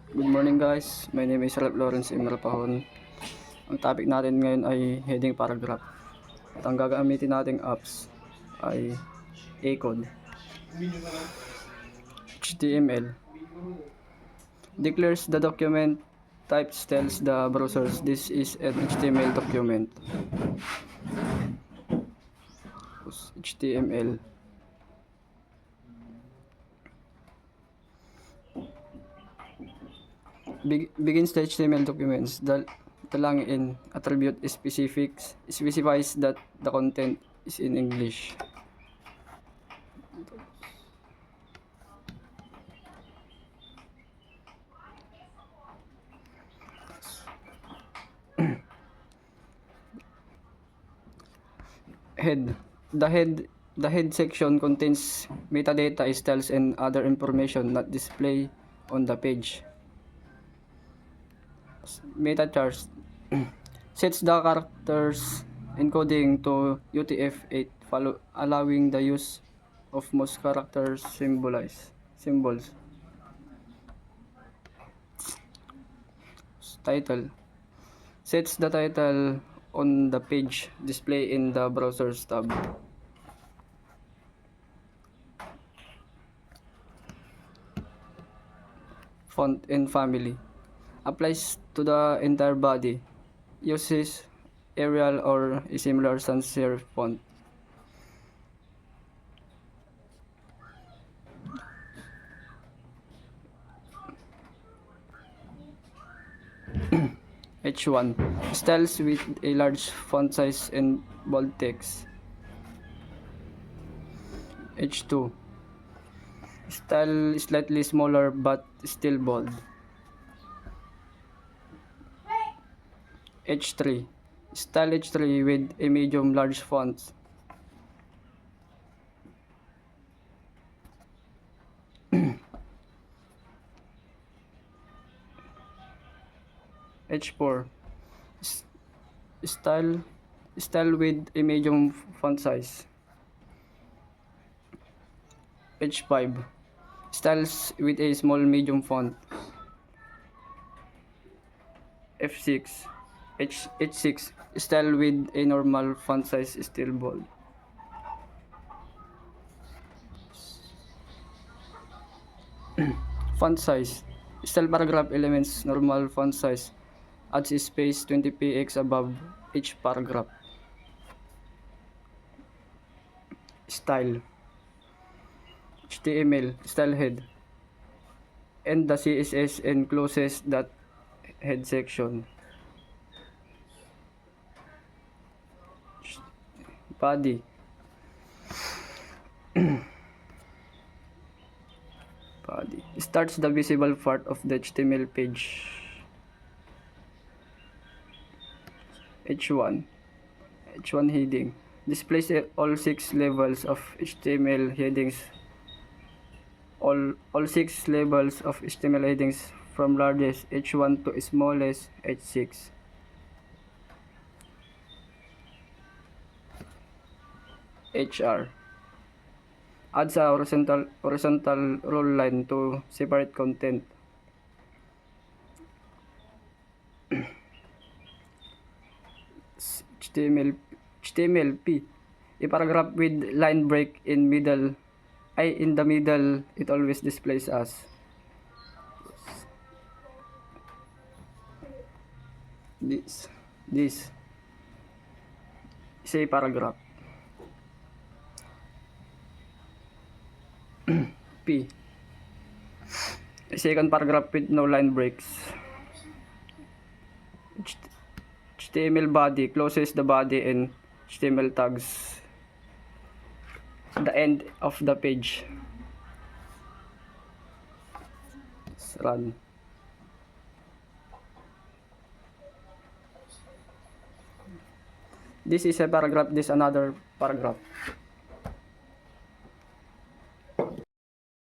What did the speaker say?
Good morning guys, my name is Ralph Lawrence Emerald Pahon. Ang topic natin ngayon ay heading paragraph. At ang gagamitin nating apps ay Acode, HTML. Declares the document types tells the browsers this is an HTML document. HTML. Begins the HTML documents. The lang in attribute specifies that the content is in English. Head. The head section contains metadata, styles, and other information not displayed on the page. Meta charts sets the characters encoding to UTF-8, allowing the use of most character symbols. Title sets the title on the page display in the browsers tab. Font and family applies to the entire body. Uses Arial or a similar sans serif font. H1 styles with a large font size and bold text. H2 style slightly smaller but still bold. H3 style H3 with a medium large font. H4 style with a medium font size. H5 styles with a small medium font. H6 style with a normal font size still bold. Font size style paragraph elements normal font size adds space 20px above each paragraph. Style HTML style head and the CSS encloses that head section. Body starts the visible part of the HTML page. H1 heading displays all 6 levels of HTML headings. All 6 levels of HTML headings from largest H1 to smallest H6. HR adds a horizontal rule line to separate content. HTML-P a paragraph with line break in the middle. It always displays as this is a paragraph. P a second paragraph with no line breaks. HTML body closes the body and HTML tags the end of the page. Let's run. This is a paragraph, this another paragraph.